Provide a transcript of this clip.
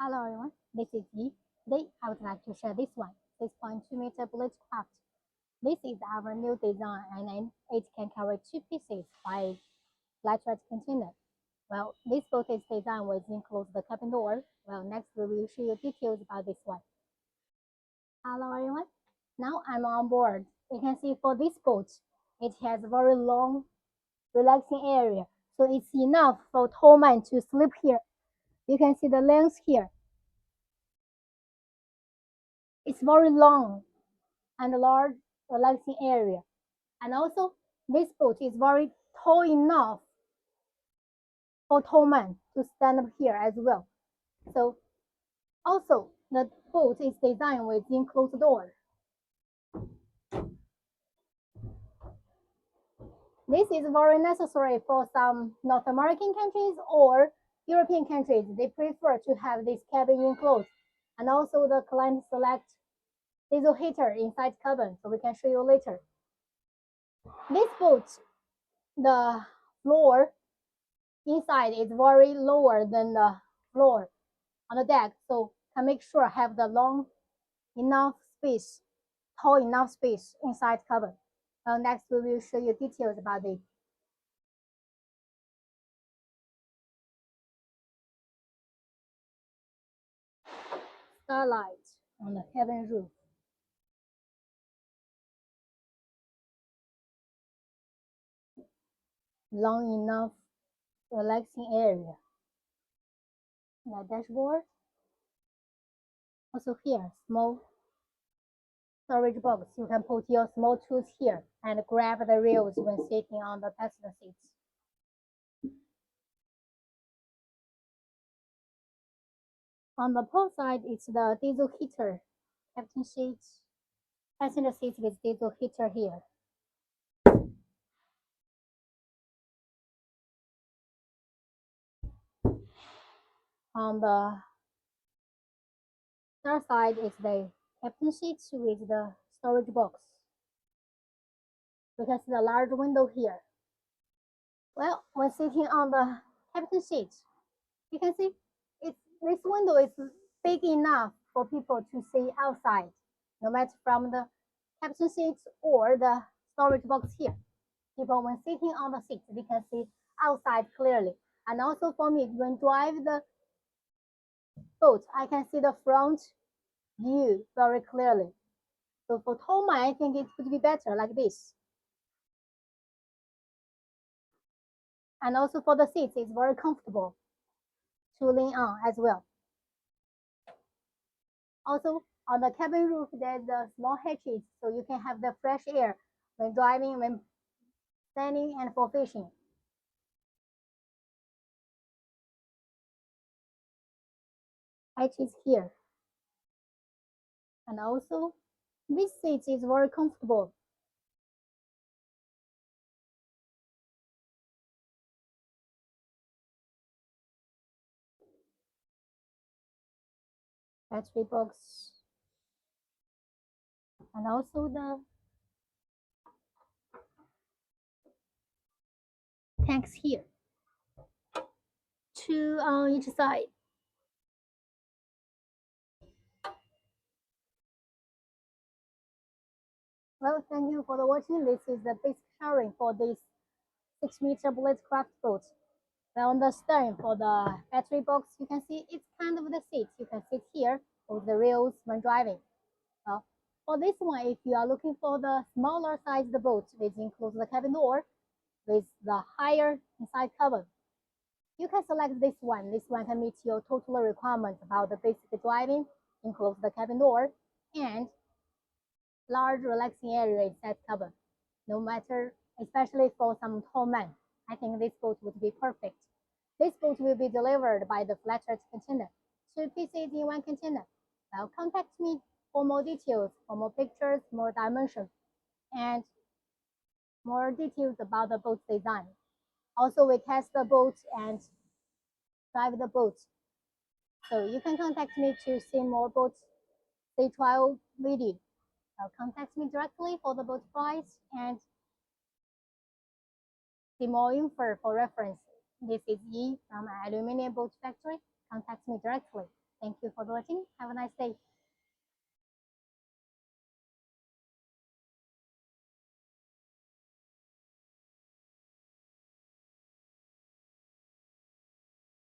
Hello everyone, this is Yi. Today I would like to share this one, 6.2-meter bullet craft. This is our new design and it can carry two pieces by flat container. Well, this boat is designed with enclosed cabin door. Well, next we will show you details about this one. Hello everyone, now I'm on board. You can see for this boat, it has a very long relaxing area. So it's enough for tall man to sleep here. You can see the length here. It's very long and large relaxing area. And also, this boat is very tall enough for tall man to stand up here as well. So also, the boat is designed with enclosed door. This is very necessary for some North American countries or European countries. They prefer to have this cabin enclosed. And also the client select diesel heater inside cabin, so we can show you later. This boat, the floor inside is very lower than the floor on the deck, so can make sure have the long enough space, tall enough space inside cabin. Next, we will show you details about it. Starlight on the cabin roof. Long enough relaxing area. The dashboard. Also here, small storage box. You can put your small tools here and grab the rails when sitting on the passenger seats. On the port side, it's the diesel heater. Captain seats, passenger seats with diesel heater here. On the star side is the captain seat with the storage box. You can see the large window here. Well, when sitting on the captain seat, you can see this window is big enough for people to see outside, no matter from the captain seat or the storage box here. People, when sitting on the seat, they can see outside clearly. And also for me, when drive the boat, I can see the front view very clearly. So for tall man, I think it could be better like this. And also for the seats, it's very comfortable to lean on as well. Also, on the cabin roof, there's a small hatches, so you can have the fresh air when driving, when standing, and for fishing. Hatches here. And also, this seat is very comfortable. Battery box. And also the tanks here. Two on each side. Well, thank you for the watching. This is the basic sharing for this 6-meter bullet craft boat. Well, on the stern for the battery box, you can see it's kind of the seat. You can sit here with the rails when driving. Well, for this one, if you are looking for the smaller sized boat, which includes the cabin door with the higher inside cover, you can select this one. This one can meet your total requirements about the basic driving, includes the cabin door, and large relaxing area inside cabin. No matter, especially for some tall men, I think this boat would be perfect. This boat will be delivered by the flat-rate container, 2 pieces in 1 container. Now contact me for more details, for more pictures, more dimensions, and more details about the boat design. Also, we test the boat and drive the boat. So you can contact me to see more boats, see trial video. Contact me directly for the boat price and see more info for reference. This is Yi from Aluminium Boat Factory. Contact me directly. Thank you for watching. Have a nice day.